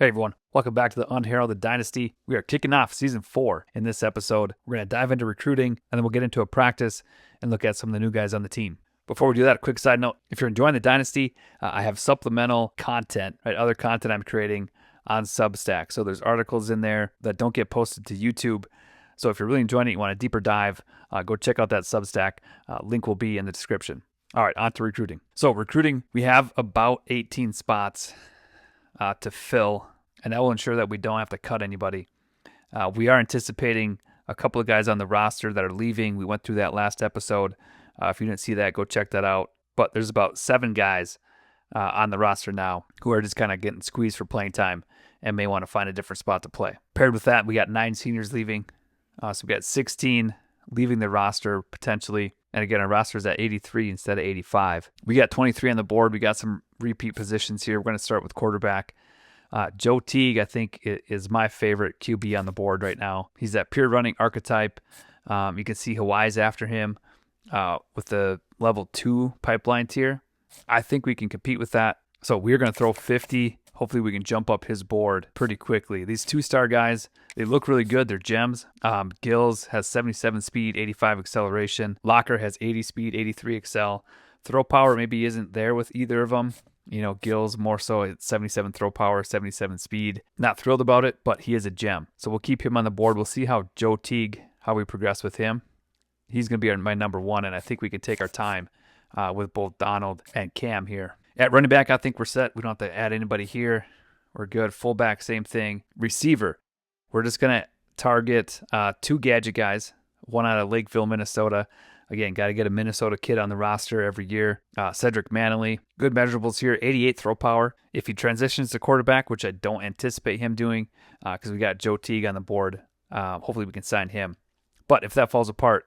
Hey everyone, welcome back to the Unheralded Dynasty. We are kicking off Season 4 in this episode. We're going to dive into recruiting, and then we'll get into a practice and look at some of the new guys on the team. Before we do that, a quick side note. If you're enjoying the Dynasty, I have supplemental content, right? Other content I'm creating on Substack. So there's articles in there that don't get posted to YouTube. So if you're really enjoying it, you want a deeper dive, go check out that Substack. Link will be in the description. All right, on to recruiting. So recruiting, we have about 18 spots to fill, and that will ensure that we don't have to cut anybody. We are anticipating a couple of guys on the roster that are leaving. We went through that last episode. If you didn't see that, go check that out. But there's about 7 guys on the roster now who are just kind of getting squeezed for playing time and may want to find a different spot to play. Paired with that, we got 9 seniors leaving. So we got 16 leaving the roster potentially. And again, our roster is at 83 instead of 85. We got 23 on the board. We got some repeat positions here. We're going to start with quarterback. Joe Teague, I think, is my favorite QB on the board right now. He's that pure running archetype. You can see Hawaii's after him with the level 2 pipeline tier. I think we can compete with that. So we're going to throw 50. Hopefully we can jump up his board pretty quickly. These 2-star guys, they look really good. They're gems. Gills has 77 speed, 85 acceleration. Locker has 80 speed, 83 excel. Throw power maybe isn't there with either of them. You know, Gills more so at 77 throw power, 77 speed. Not thrilled about it, but he is a gem. So we'll keep him on the board. We'll see how Joe Teague, how we progress with him. He's going to be my number 1, and I think we can take our time with both Donald and Cam here. At running back, I think we're set. We don't have to add anybody here. We're good. Fullback, same thing. Receiver, we're just going to target 2 gadget guys, one out of Lakeville, Minnesota. Again, got to get a Minnesota kid on the roster every year. Cedric Manley, good measurables here, 88 throw power. If he transitions to quarterback, which I don't anticipate him doing because we got Joe Teague on the board, hopefully we can sign him. But if that falls apart,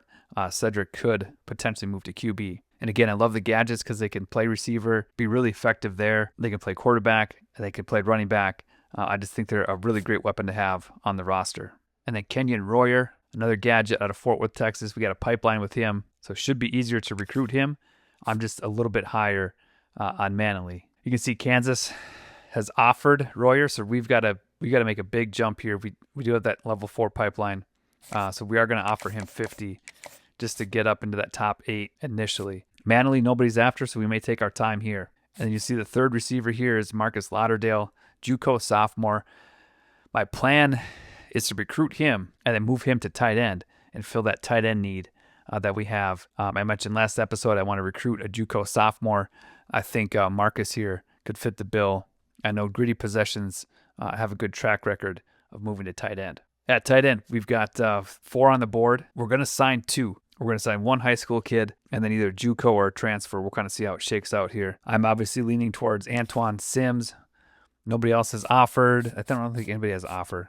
Cedric could potentially move to QB. And again, I love the gadgets because they can play receiver, be really effective there. They can play quarterback, and they can play running back. I just think they're a really great weapon to have on the roster. And then Kenyon Royer, another gadget out of Fort Worth, Texas. We got a pipeline with him, so it should be easier to recruit him. I'm just a little bit higher on Manley. You can see Kansas has offered Royer, so we got to make a big jump here. We do have that level 4 pipeline, so we are going to offer him 50 just to get up into that top 8 initially. Manley, nobody's after, so we may take our time here. And then you see the third receiver here is Marcus Lauderdale, JUCO sophomore. My plan is to recruit him and then move him to tight end and fill that tight end need that we have. I mentioned last episode I want to recruit a JUCO sophomore. I think Marcus here could fit the bill. I know Gritty Possessions have a good track record of moving to tight end. At tight end, we've got 4 on the board. We're going to sign 2. We're going to sign 1 high school kid and then either JUCO or transfer. We'll kind of see how it shakes out here. I'm obviously leaning towards Antoine Sims. Nobody else has offered. I don't think anybody has offered.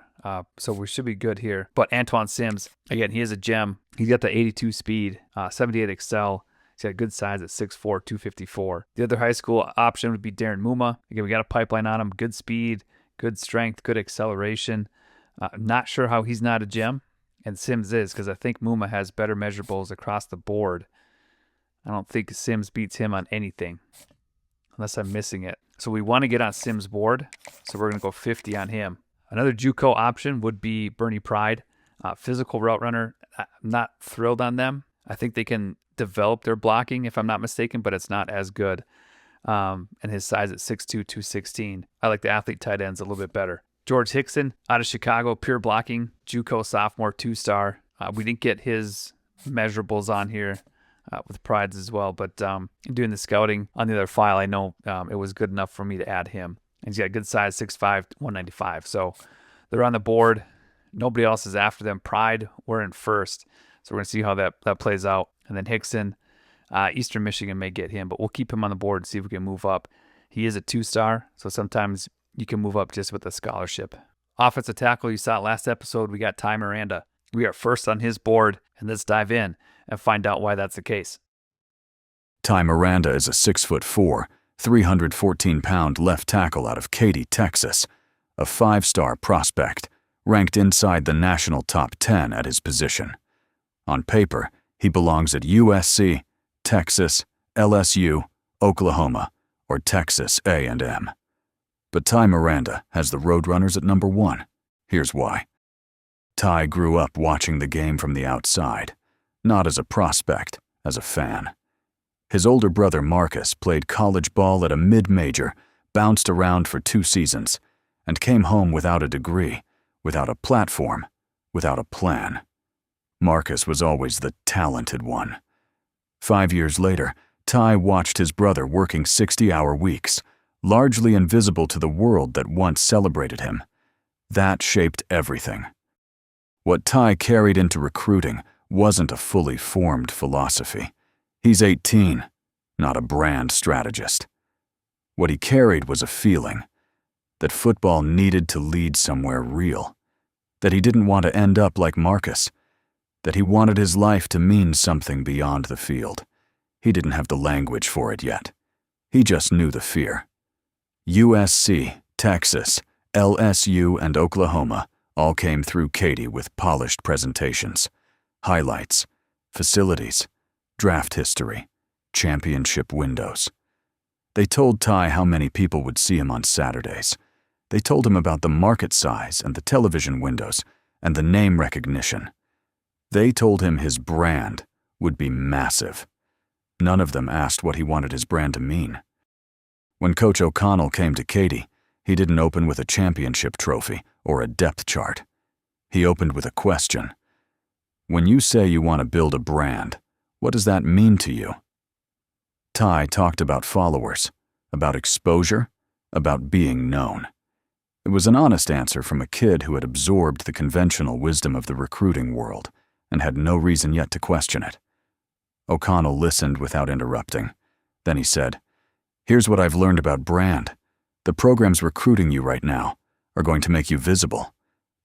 So we should be good here. But Antoine Sims, again, he is a gem. He's got the 82 speed, 78 excel. He's got good size at 6'4", 254. The other high school option would be Darren Muma. Again, we got a pipeline on him. Good speed, good strength, good acceleration. Not sure how he's not a gem. And Sims is, because I think Muma has better measurables across the board. I don't think Sims beats him on anything, unless I'm missing it. So we want to get on Sims' board, so we're going to go 50 on him. Another JUCO option would be Bernie Pride, physical route runner. I'm not thrilled on them. I think they can develop their blocking, if I'm not mistaken, but it's not as good. And his size at 6'2", 216. I like the athlete tight ends a little bit better. George Hickson out of Chicago, pure blocking, JUCO sophomore, 2-star. We didn't get his measurables on here with Prides as well, but doing the scouting on the other file, I know it was good enough for me to add him. And he's got good size, 6'5", 195. So they're on the board. Nobody else is after them. Pride, we're in first. So we're going to see how that plays out. And then Hickson, Eastern Michigan may get him, but we'll keep him on the board and see if we can move up. He is a 2-star, so sometimes you can move up just with a scholarship. Offensive tackle, you saw it last episode, we got Tye Miranda. We are first on his board, and let's dive in and find out why that's the case. Tye Miranda is a 6'4", 314-pound left tackle out of Katy, Texas, a 5-star prospect, ranked inside the national top 10 at his position. On paper, he belongs at USC, Texas, LSU, Oklahoma, or Texas A&M. But Tye Miranda has the Roadrunners at number 1. Here's why. Tye grew up watching the game from the outside, not as a prospect, as a fan. His older brother Marcus played college ball at a mid-major, bounced around for 2 seasons, and came home without a degree, without a platform, without a plan. Marcus was always the talented one. 5 years later, Tye watched his brother working 60-hour weeks, largely invisible to the world that once celebrated him. That shaped everything. What Tye carried into recruiting wasn't a fully formed philosophy. He's 18, not a brand strategist. What he carried was a feeling that football needed to lead somewhere real, that he didn't want to end up like Marcus, that he wanted his life to mean something beyond the field. He didn't have the language for it yet. He just knew the fear. USC, Texas, LSU, and Oklahoma all came through Katy with polished presentations, highlights, facilities, draft history, championship windows. They told Tye how many people would see him on Saturdays. They told him about the market size and the television windows and the name recognition. They told him his brand would be massive. None of them asked what he wanted his brand to mean. When Coach O'Connell came to Katy, he didn't open with a championship trophy or a depth chart. He opened with a question. When you say you want to build a brand, what does that mean to you? Tye talked about followers, about exposure, about being known. It was an honest answer from a kid who had absorbed the conventional wisdom of the recruiting world and had no reason yet to question it. O'Connell listened without interrupting. Then he said, "Here's what I've learned about brand. The programs recruiting you right now are going to make you visible.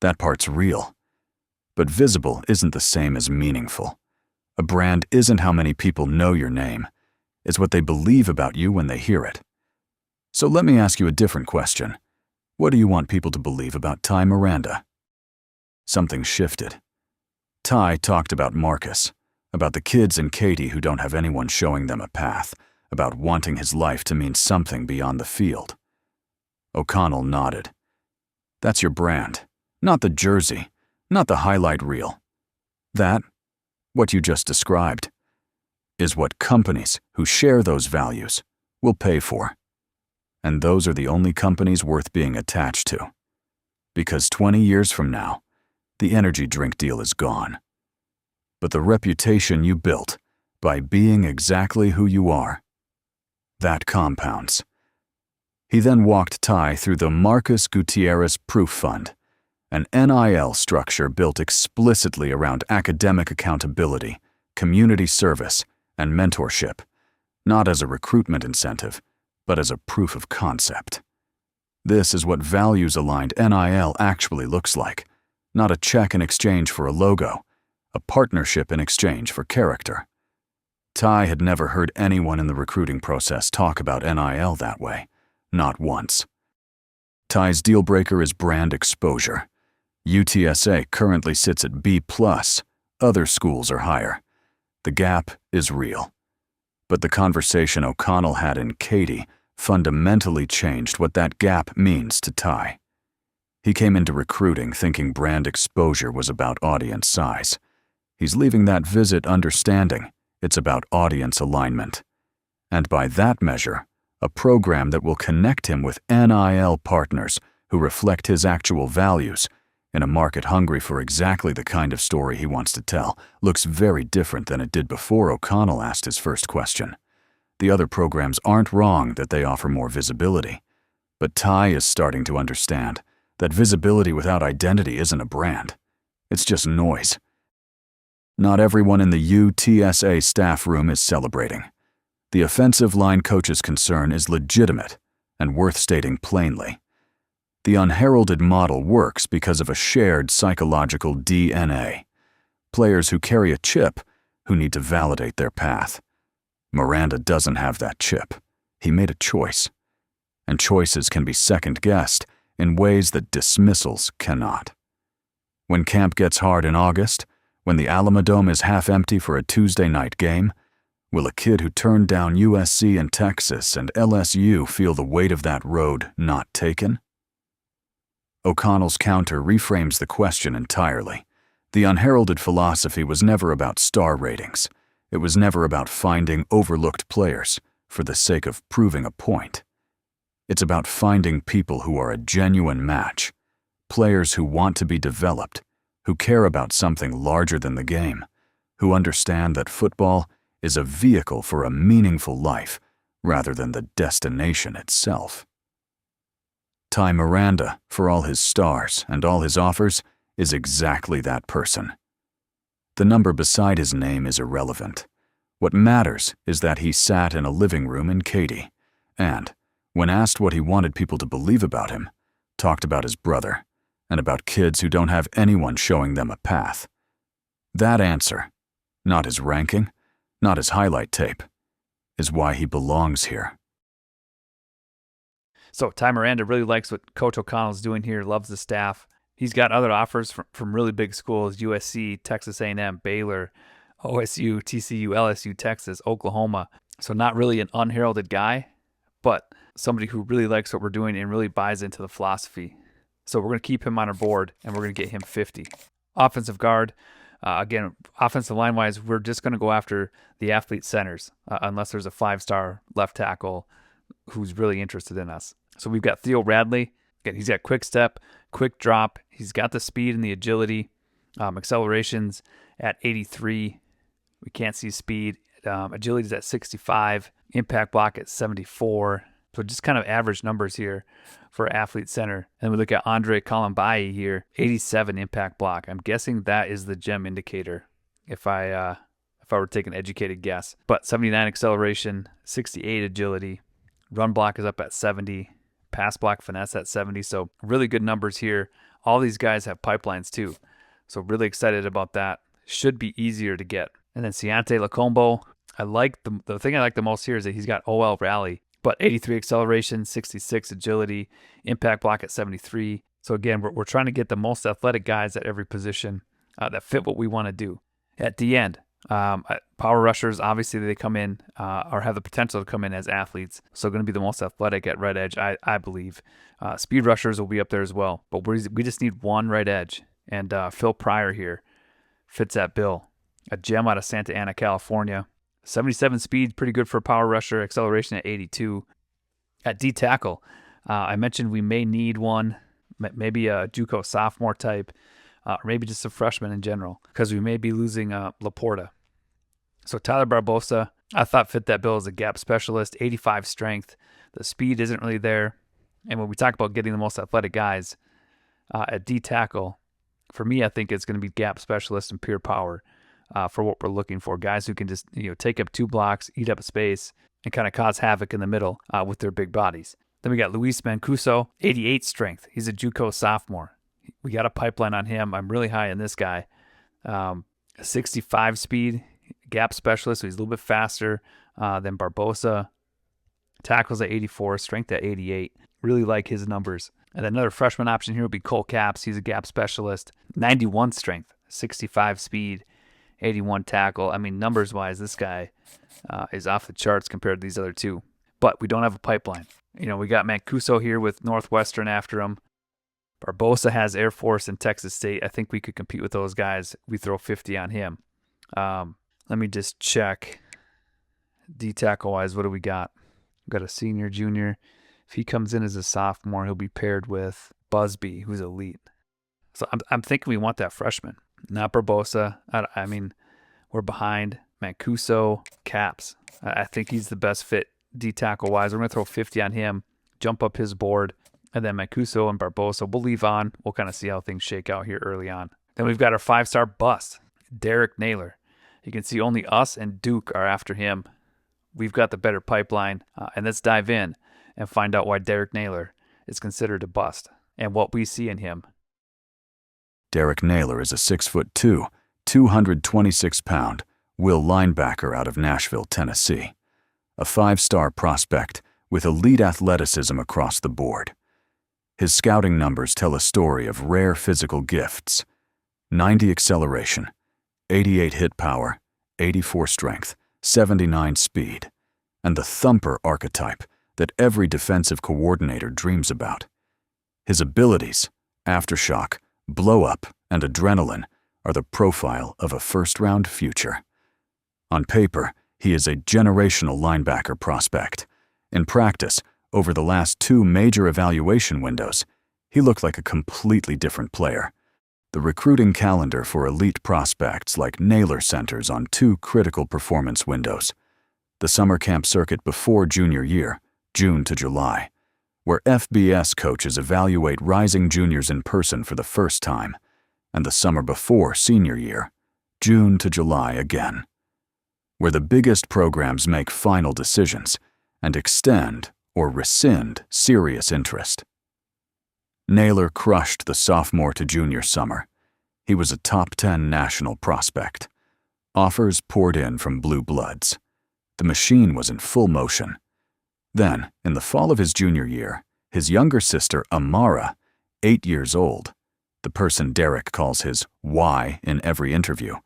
That part's real. But visible isn't the same as meaningful. A brand isn't how many people know your name. It's what they believe about you when they hear it. So let me ask you a different question. What do you want people to believe about Tye Miranda?" Something shifted. Tye talked about Marcus, about the kids in Katy who don't have anyone showing them a path, about wanting his life to mean something beyond the field. O'Connell nodded. "That's your brand, not the jersey, not the highlight reel. That, what you just described, is what companies who share those values will pay for. And those are the only companies worth being attached to. Because 20 years from now, the energy drink deal is gone. But the reputation you built by being exactly who you are, that compounds." He then walked Tye through the Marcus Gutierrez Proof Fund, an NIL structure built explicitly around academic accountability, community service, and mentorship, not as a recruitment incentive, but as a proof of concept. This is what values-aligned NIL actually looks like, not a check in exchange for a logo, a partnership in exchange for character. Tye had never heard anyone in the recruiting process talk about NIL that way, not once. Tye's deal breaker is brand exposure. UTSA currently sits at B+, other schools are higher. The gap is real. But the conversation O'Connell had in Katy fundamentally changed what that gap means to Tye. He came into recruiting thinking brand exposure was about audience size. He's leaving that visit understanding it's about audience alignment. And by that measure, a program that will connect him with NIL partners who reflect his actual values in a market hungry for exactly the kind of story he wants to tell looks very different than it did before O'Connell asked his first question. The other programs aren't wrong that they offer more visibility, but Tye is starting to understand that visibility without identity isn't a brand. It's just noise. Not everyone in the UTSA staff room is celebrating. The offensive line coach's concern is legitimate and worth stating plainly. The unheralded model works because of a shared psychological DNA. Players who carry a chip who need to validate their path. Miranda doesn't have that chip. He made a choice. And choices can be second-guessed in ways that dismissals cannot. When camp gets hard in August, when the Alamodome is half empty for a Tuesday night game, Will a kid who turned down USC and Texas and LSU feel the weight of that road not taken? O'Connell's counter reframes the question entirely. The unheralded philosophy was never about star ratings. It was never about finding overlooked players for the sake of proving a point. It's about finding people who are a genuine match, players who want to be developed, who care about something larger than the game, who understand that football is a vehicle for a meaningful life rather than the destination itself. Tye Miranda, for all his stars and all his offers, is exactly that person. The number beside his name is irrelevant. What matters is that he sat in a living room in Katy and, when asked what he wanted people to believe about him, talked about his brother and about kids who don't have anyone showing them a path. That answer, not his ranking, not his highlight tape, is why he belongs here. So Tye Miranda really likes what Coach O'Connell's doing here, loves the staff. He's got other offers from really big schools, USC, Texas A&M, Baylor, OSU, TCU, LSU, Texas, Oklahoma. So not really an unheralded guy, but somebody who really likes what we're doing and really buys into the philosophy. So we're going to keep him on our board, and we're going to get him 50. Offensive guard. Again, offensive line-wise, we're just going to go after the athlete centers, unless there's a 5-star left tackle who's really interested in us. So we've got Theo Radley. Again, he's got quick step, quick drop. He's got the speed and the agility. Accelerations at 83. We can't see speed. Agility is at 65. Impact block at 74. So just kind of average numbers here for athlete center. And we look at Andre Colombayi here, 87 impact block. I'm guessing that is the gem indicator if I were to take an educated guess. But 79 acceleration, 68 agility. Run block is up at 70. Pass block finesse at 70. So really good numbers here. All these guys have pipelines too. So really excited about that. Should be easier to get. And then Ciante Lacombo. I like the thing I like the most here is that he's got OL rally. But 83 acceleration, 66 agility, impact block at 73. So again, we're trying to get the most athletic guys at every position that fit what we want to do. At the end, power rushers, obviously they come in or have the potential to come in as athletes. So going to be the most athletic at right edge, I believe. Speed rushers will be up there as well. But we just need one right edge. And Phil Pryor here fits that bill. A gem out of Santa Ana, California. 77 speed, pretty good for a power rusher. Acceleration at 82. At D tackle, I mentioned we may need one, maybe a JUCO sophomore type, or maybe just a freshman in general, because we may be losing Laporta. So Tyler Barbosa, I thought fit that bill as a gap specialist. 85 strength. The speed isn't really there. And when we talk about getting the most athletic guys at D tackle, for me, I think it's going to be gap specialist and pure power. For what we're looking for, guys who can just take up 2 blocks, eat up space, and kind of cause havoc in the middle with their big bodies. Then we got Luis Mancuso, 88 strength. He's a JUCO sophomore. We got a pipeline on him. I'm really high on this guy. 65 speed, gap specialist, so he's a little bit faster than Barbosa. Tackles at 84, strength at 88. Really like his numbers. And another freshman option here would be Cole Capps. He's a gap specialist. 91 strength, 65 speed. 81 tackle. I mean, numbers-wise, this guy is off the charts compared to these other two. But we don't have a pipeline. We got Mancuso here with Northwestern after him. Barbosa has Air Force and Texas State. I think we could compete with those guys. We throw 50 on him. Let me just check. D tackle-wise, what do we got? We've got a senior, junior. If he comes in as a sophomore, he'll be paired with Busby, who's elite. So I'm thinking we want that freshman. Not Barbosa. I mean, we're behind Mancuso, Capps. I think he's the best fit D tackle-wise. We're going to throw 50 on him, jump up his board, and then Mancuso and Barbosa we'll leave on. We'll kind of see how things shake out here early on. Then we've got our 5-star bust, Derek Nailor. You can see only us and Duke are after him. We've got the better pipeline, and let's dive in and find out why Derek Nailor is considered a bust and what we see in him. Derek Nailor is a 6'2", 226-pound will linebacker out of Nashville, Tennessee. A 5-star prospect with elite athleticism across the board. His scouting numbers tell a story of rare physical gifts. 90 acceleration, 88 hit power, 84 strength, 79 speed, and the thumper archetype that every defensive coordinator dreams about. His abilities, aftershock, blow-up, and adrenaline are the profile of a first-round future. On paper, he is a generational linebacker prospect. In practice, over the last 2 major evaluation windows, he looked like a completely different player. The recruiting calendar for elite prospects like Nailor centers on 2 critical performance windows: the summer camp circuit before junior year, June to July, where FBS coaches evaluate rising juniors in person for the first time, and the summer before senior year, June to July again, where the biggest programs make final decisions and extend or rescind serious interest. Nailor crushed the sophomore to junior summer. He was a top 10 national prospect. Offers poured in from blue bloods. The machine was in full motion. Then, in the fall of his junior year, his younger sister, Amara, 8 years old, the person Derek calls his Y in every interview,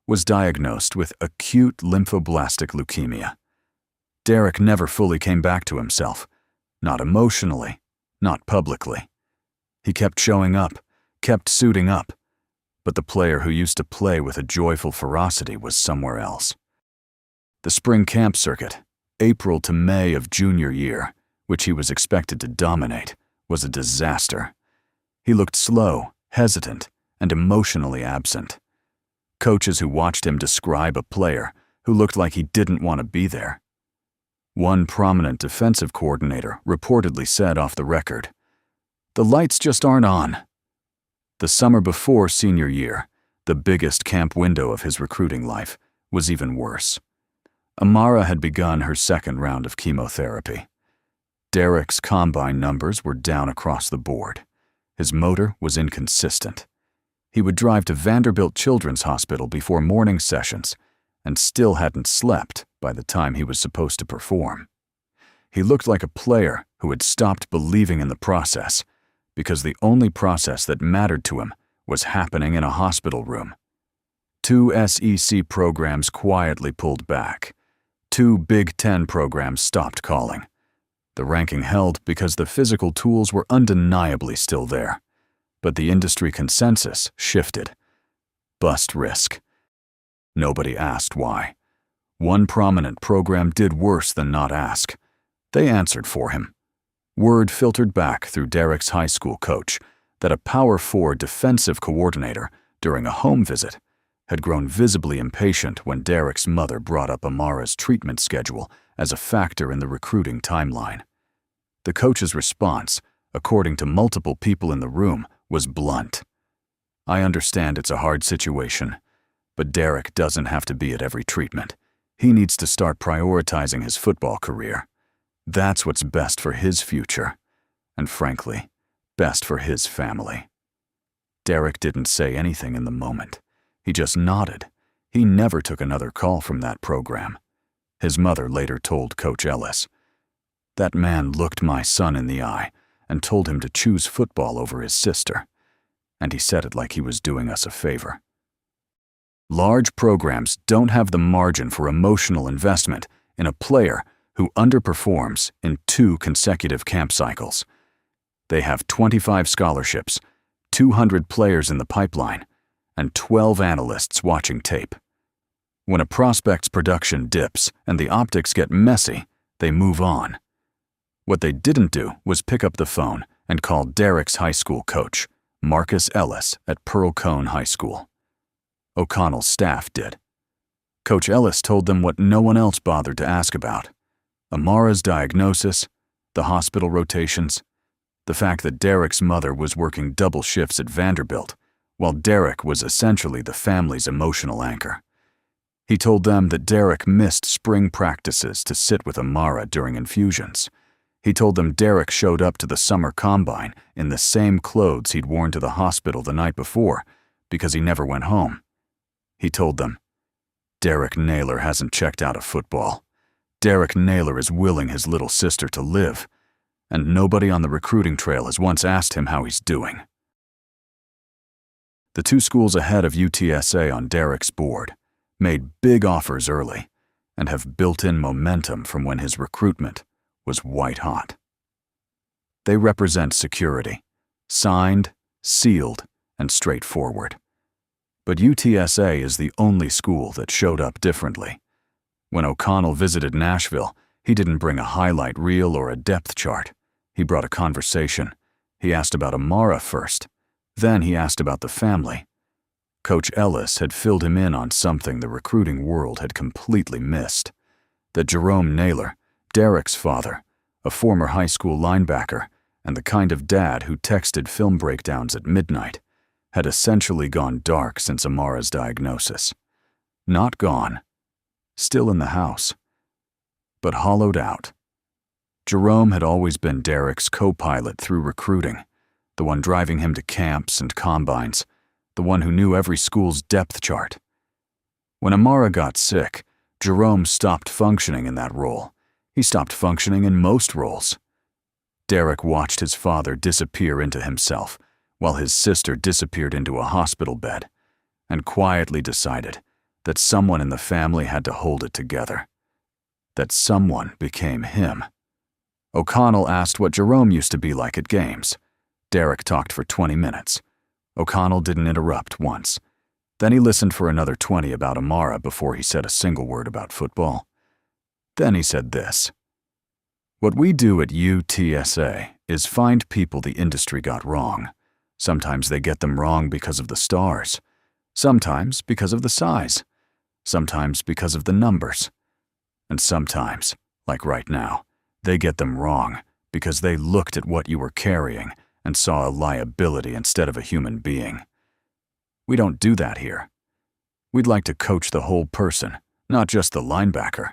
was diagnosed with acute lymphoblastic leukemia. Derek never fully came back to himself, not emotionally, not publicly. He kept showing up, kept suiting up, but the player who used to play with a joyful ferocity was somewhere else. The spring camp circuit, April to May of junior year, which he was expected to dominate, was a disaster. He looked slow, hesitant, and emotionally absent. Coaches who watched him describe a player who looked like he didn't want to be there. One prominent defensive coordinator reportedly said off the record, "The lights just aren't on." The summer before senior year, the biggest camp window of his recruiting life, was even worse. Amara had begun her second round of chemotherapy. Derek's combine numbers were down across the board. His motor was inconsistent. He would drive to Vanderbilt Children's Hospital before morning sessions and still hadn't slept by the time he was supposed to perform. He looked like a player who had stopped believing in the process because the only process that mattered to him was happening in a hospital room. 2 SEC programs quietly pulled back. 2 Big Ten programs stopped calling. The ranking held because the physical tools were undeniably still there, but the industry consensus shifted. Bust risk. Nobody asked why. One prominent program did worse than not ask. They answered for him. Word filtered back through Derek's high school coach that a Power 4 defensive coordinator, during a home visit, had grown visibly impatient when Derek's mother brought up Amara's treatment schedule as a factor in the recruiting timeline. The coach's response, according to multiple people in the room, was blunt. "I understand it's a hard situation, but Derek doesn't have to be at every treatment. He needs to start prioritizing his football career. That's what's best for his future, and frankly, best for his family." Derek didn't say anything in the moment. He just nodded. He never took another call from that program. His mother later told Coach Ellis, "That man looked my son in the eye and told him to choose football over his sister, and he said it like he was doing us a favor." Large programs don't have the margin for emotional investment in a player who underperforms in 2 consecutive camp cycles. They have 25 scholarships, 200 players in the pipeline, and 12 analysts watching tape. When a prospect's production dips and the optics get messy, they move on. What they didn't do was pick up the phone and call Derek's high school coach, Marcus Ellis at Pearl Cone High School. O'Connell's staff did. Coach Ellis told them what no one else bothered to ask about: Amara's diagnosis, the hospital rotations, the fact that Derek's mother was working double shifts at Vanderbilt, while Derek was essentially the family's emotional anchor. He told them that Derek missed spring practices to sit with Amara during infusions. He told them Derek showed up to the summer combine in the same clothes he'd worn to the hospital the night before because he never went home. He told them, "Derek Nailor hasn't checked out of football. Derek Nailor is willing his little sister to live, and nobody on the recruiting trail has once asked him how he's doing." The 2 schools ahead of UTSA on Derek's board made big offers early, and have built-in momentum from when his recruitment was white-hot. They represent security, signed, sealed, and straightforward. But UTSA is the only school that showed up differently. When O'Connell visited Nashville, he didn't bring a highlight reel or a depth chart. He brought a conversation. He asked about Amara first. Then he asked about the family. Coach Ellis had filled him in on something the recruiting world had completely missed. That Jerome Nailor, Derek's father, a former high school linebacker, and the kind of dad who texted film breakdowns at midnight, had essentially gone dark since Amara's diagnosis. Not gone. Still in the house. But hollowed out. Jerome had always been Derek's co-pilot through recruiting, the one driving him to camps and combines, the one who knew every school's depth chart. When Amara got sick, Jerome stopped functioning in that role. He stopped functioning in most roles. Derek watched his father disappear into himself, while his sister disappeared into a hospital bed, and quietly decided that someone in the family had to hold it together. That someone became him. O'Connell asked what Jerome used to be like at games. Derek talked for 20 minutes. O'Connell didn't interrupt once. Then he listened for another 20 about Amara before he said a single word about football. Then he said this: "What we do at UTSA is find people the industry got wrong. Sometimes they get them wrong because of the stars. Sometimes because of the size. Sometimes because of the numbers. And sometimes, like right now, they get them wrong because they looked at what you were carrying and saw a liability instead of a human being. We don't do that here. We'd like to coach the whole person, not just the linebacker.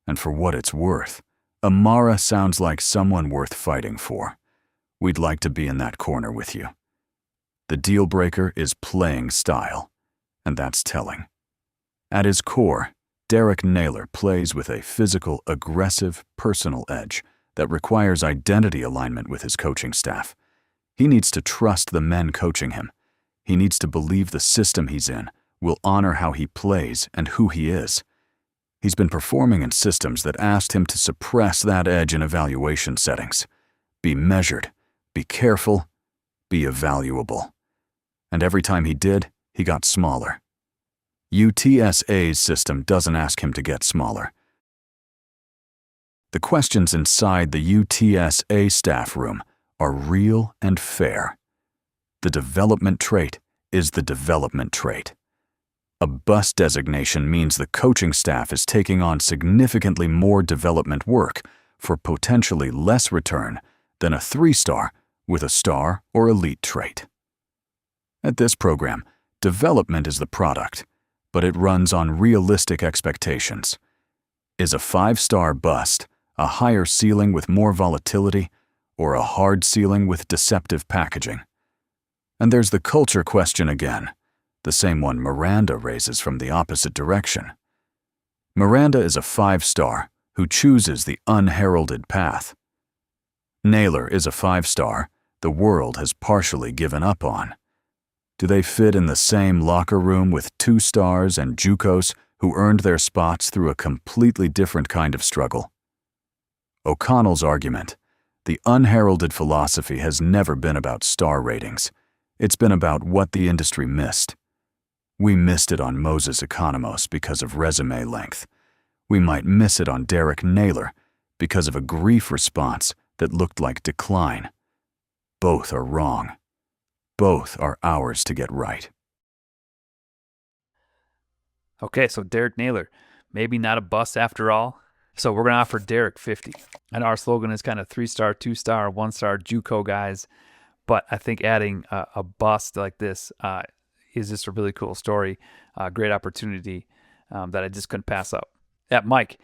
And for what it's worth, Amara sounds like someone worth fighting for. We'd like to be in that corner with you. The deal breaker is playing style, and that's telling. At his core, Derek Nailor plays with a physical, aggressive, personal edge that requires identity alignment with his coaching staff. He needs to trust the men coaching him. He needs to believe the system he's in will honor how he plays and who he is. He's been performing in systems that asked him to suppress that edge in evaluation settings. Be measured, be careful, be evaluable. And every time he did, he got smaller. UTSA's system doesn't ask him to get smaller. The questions inside the UTSA staff room are real and fair. The development trait is the development trait. A bus designation means the coaching staff is taking on significantly more development work for potentially less return than a 3-star with a star or elite trait. At this program, development is the product, but it runs on realistic expectations. Is a 5-star bust a higher ceiling with more volatility, or a hard ceiling with deceptive packaging? And there's the culture question again, the same one Miranda raises from the opposite direction. Miranda is a 5-star who chooses the unheralded path. Nailor is a 5-star the world has partially given up on. Do they fit in the same locker room with 2-stars and JUCOs who earned their spots through a completely different kind of struggle? O'Connell's argument: the unheralded philosophy has never been about star ratings. It's been about what the industry missed. We missed it on Moses Economos because of resume length. We might miss it on Derek Nailor because of a grief response that looked like decline. Both are wrong. Both are ours to get right. Okay, so Derek Nailor, maybe not a bust after all. So we're going to offer Derek 50. And our slogan is kind of 3-star, 2-star, 1-star JUCO guys. But I think adding a bust like this is just a really cool story, great opportunity that I just couldn't pass up. At Mike,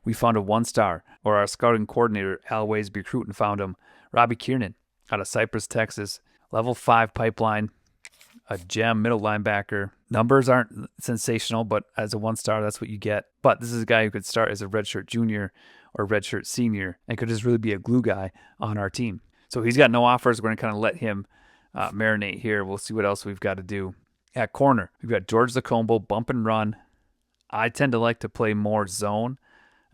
we found a 1-star, or our scouting coordinator, Al Waysby Cruton, found him, Robbie Kiernan, out of Cypress, Texas. Level 5 pipeline, a gem middle linebacker. Numbers aren't sensational, but as a 1-star, that's what you get. But this is a guy who could start as a redshirt junior or redshirt senior and could just really be a glue guy on our team. So he's got no offers. We're going to kind of let him marinate here. We'll see what else we've got to do. At corner, we've got George Zacombo, bump and run. I tend to like to play more zone,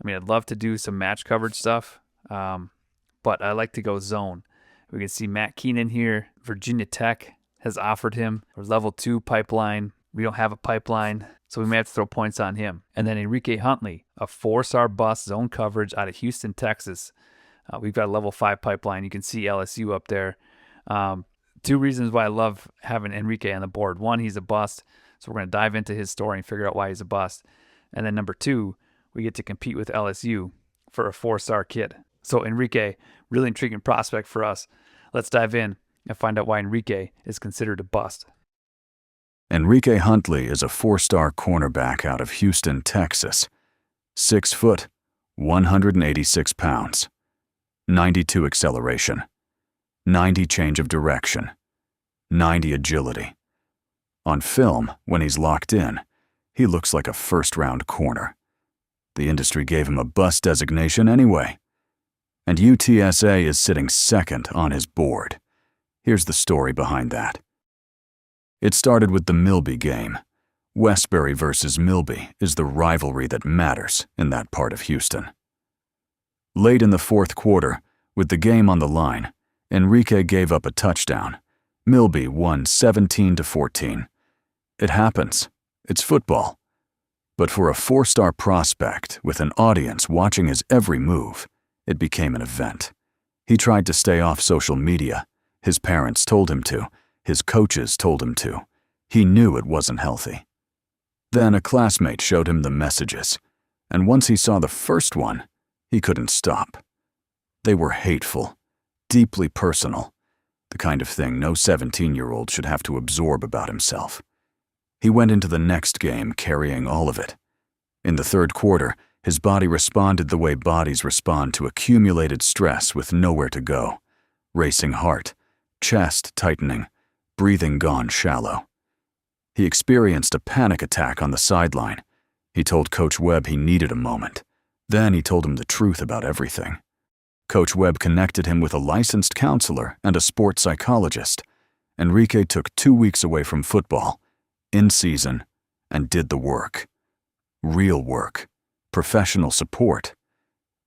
I mean, I'd love to do some match coverage stuff, but I like to go zone. We can see Matt Keenan here. Virginia Tech has offered him a level 2 pipeline. We don't have a pipeline, so we may have to throw points on him. And then Enrique Huntley, a 4-star bust zone coverage out of Houston, Texas. We've got a level 5 pipeline. You can see LSU up there. 2 reasons why I love having Enrique on the board. 1, he's a bust, so we're going to dive into his story and figure out why he's a bust. And then number 2, we get to compete with LSU for a 4-star kid. So Enrique, really intriguing prospect for us. Let's dive in and find out why Enrique is considered a bust. Enrique Huntley is a 4-star cornerback out of Houston, Texas. 6 foot, 186 pounds. 92 acceleration. 90 change of direction. 90 agility. On film, when he's locked in, he looks like a first-round corner. The industry gave him a bust designation anyway. And UTSA is sitting second on his board. Here's the story behind that. It started with the Milby game. Westbury versus Milby is the rivalry that matters in that part of Houston. Late in the 4th quarter, with the game on the line, Enrique gave up a touchdown. Milby won 17-14. It happens. It's football. But for a 4-star prospect with an audience watching his every move, it became an event. He tried to stay off social media. His parents told him to. His coaches told him to. He knew it wasn't healthy. Then a classmate showed him the messages, and once he saw the first one, he couldn't stop. They were hateful, deeply personal, the kind of thing no 17-year-old should have to absorb about himself. He went into the next game carrying all of it. In the 3rd quarter, his body responded the way bodies respond to accumulated stress with nowhere to go. Racing heart, chest tightening, breathing gone shallow. He experienced a panic attack on the sideline. He told Coach Webb he needed a moment. Then he told him the truth about everything. Coach Webb connected him with a licensed counselor and a sports psychologist. Enrique took 2 weeks away from football, in season, and did the work. Real work. Professional support.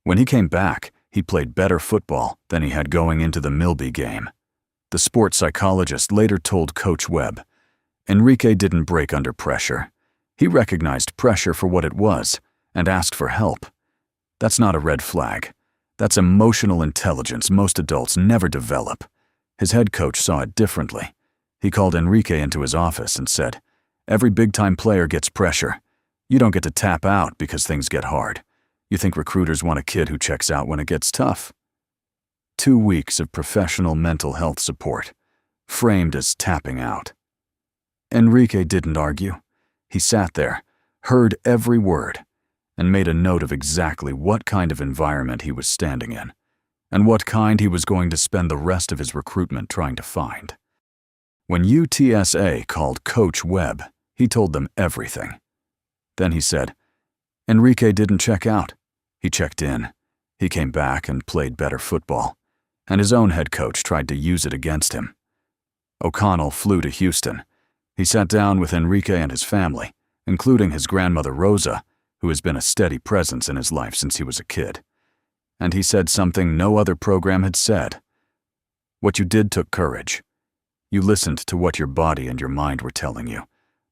When he came back, he played better football than he had going into the Milby game. The sports psychologist later told Coach Webb, Enrique didn't break under pressure. He recognized pressure for what it was and asked for help. That's not a red flag. That's emotional intelligence most adults never develop. His head coach saw it differently. He called Enrique into his office and said, every big-time player gets pressure. You don't get to tap out because things get hard. You think recruiters want a kid who checks out when it gets tough? 2 weeks of professional mental health support, framed as tapping out. Enrique didn't argue. He sat there, heard every word, and made a note of exactly what kind of environment he was standing in, and what kind he was going to spend the rest of his recruitment trying to find. When UTSA called Coach Webb, he told them everything. Then he said, Enrique didn't check out. He checked in. He came back and played better football, and his own head coach tried to use it against him. O'Connell flew to Houston. He sat down with Enrique and his family, including his grandmother Rosa, who has been a steady presence in his life since he was a kid. And he said something no other program had said. What you did took courage. You listened to what your body and your mind were telling you.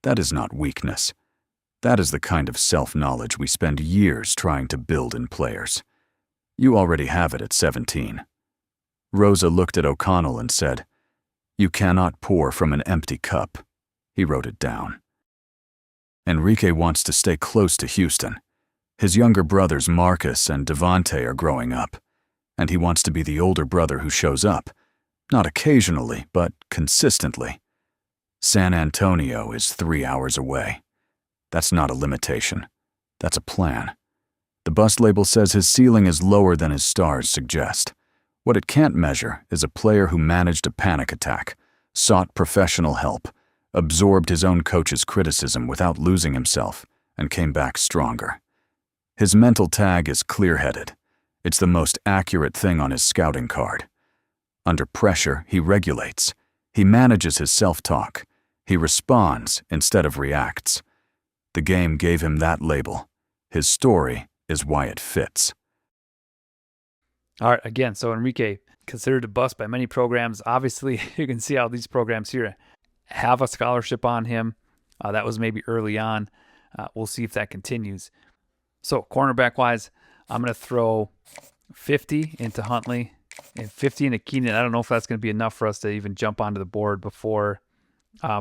That is not weakness. That is the kind of self-knowledge we spend years trying to build in players. You already have it at 17. Rosa looked at O'Connell and said, You cannot pour from an empty cup. He wrote it down. Enrique wants to stay close to Houston. His younger brothers Marcus and Devontae are growing up, and he wants to be the older brother who shows up, not occasionally, but consistently. San Antonio is 3 hours away. That's not a limitation. That's a plan. The bust label says his ceiling is lower than his stars suggest. What it can't measure is a player who managed a panic attack, sought professional help, absorbed his own coach's criticism without losing himself, and came back stronger. His mental tag is clear-headed. It's the most accurate thing on his scouting card. Under pressure, he regulates. He manages his self-talk. He responds instead of reacts. The game gave him that label. His story is why it fits. All right, again, so Enrique, considered a bust by many programs. Obviously, you can see how these programs here have a scholarship on him. That was maybe early on. We'll see if that continues. So cornerback-wise, I'm going to throw 50 into Huntley and 50 into Keenan. I don't know if that's going to be enough for us to even jump onto the board before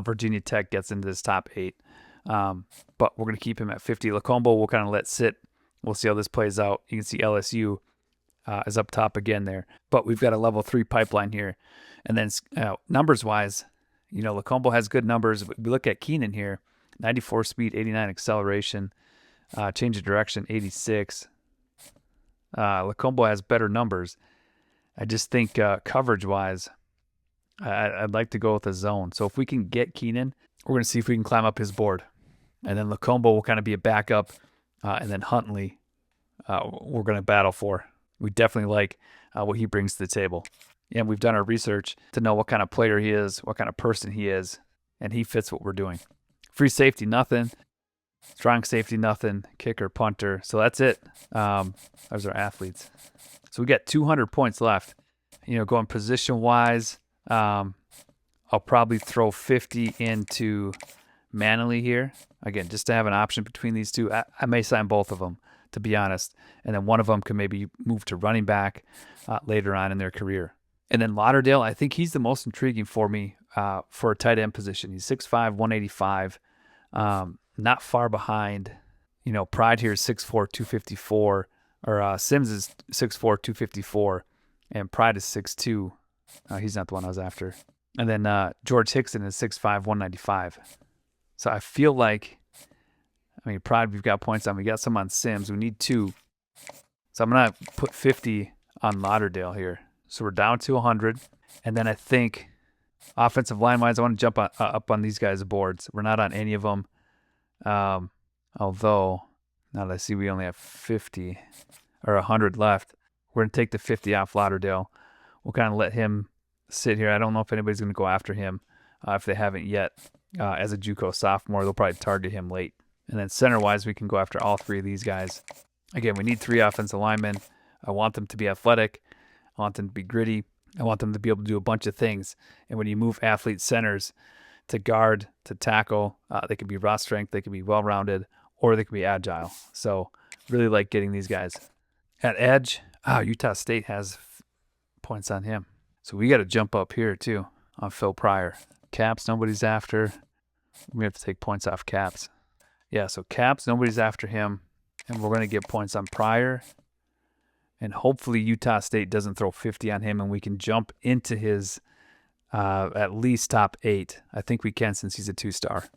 Virginia Tech gets into this top 8. But we're going to keep him at 50. Lacombo we'll kind of let sit. We'll see how this plays out. You can see LSU is up top again there. But we've got a level 3 pipeline here. And then numbers-wise, Lacombo has good numbers. We look at Keenan here, 94 speed, 89 acceleration, change of direction, 86. Lacombo has better numbers. I just think coverage-wise, I'd like to go with a zone. So if we can get Keenan, we're going to see if we can climb up his board. And then Lacombo will kind of be a backup. And then Huntley, we're going to battle for. We definitely like what he brings to the table. And we've done our research to know what kind of player he is, what kind of person he is, and he fits what we're doing. Free safety, nothing. Strong safety, nothing. Kicker, punter. So that's it. Those are athletes. So we got 200 points left. Going position-wise, I'll probably throw 50 into Manley here. Again, just to have an option between these two. I may sign both of them, to be honest. And then one of them can maybe move to running back later on in their career. And then Lauderdale, I think he's the most intriguing for me for a tight end position. He's 6'5", 185, not far behind. Pride here is 6'4", 254, or Sims is 6'4", 254, and Pride is 6'2". He's not the one I was after. And then George Hickson is 6'5", 195. So I feel like, Pride we've got points on. We got some on Sims. We need 2. So I'm going to put 50 on Lauderdale here. So we're down to 100. And then I think offensive line-wise, I want to jump up on these guys' boards. We're not on any of them. Although, now that I see we only have 50 or 100 left, we're going to take the 50 off Lauderdale. We'll kind of let him sit here. I don't know if anybody's going to go after him if they haven't yet. As a JUCO sophomore, they'll probably target him late. And then center-wise, we can go after all 3 of these guys. Again, we need 3 offensive linemen. I want them to be athletic. I want them to be gritty. I want them to be able to do a bunch of things. And when you move athlete centers to guard, to tackle, they can be raw strength, they can be well-rounded, or they can be agile. So really like getting these guys. At edge, Utah State has points on him. So we got to jump up here too on Phil Pryor. Caps, nobody's after. We have to take points off Caps. Yeah, so Caps, nobody's after him. And we're going to get points on Pryor. And hopefully Utah State doesn't throw 50 on him and we can jump into his at least top 8. I think we can since he's a 2-star.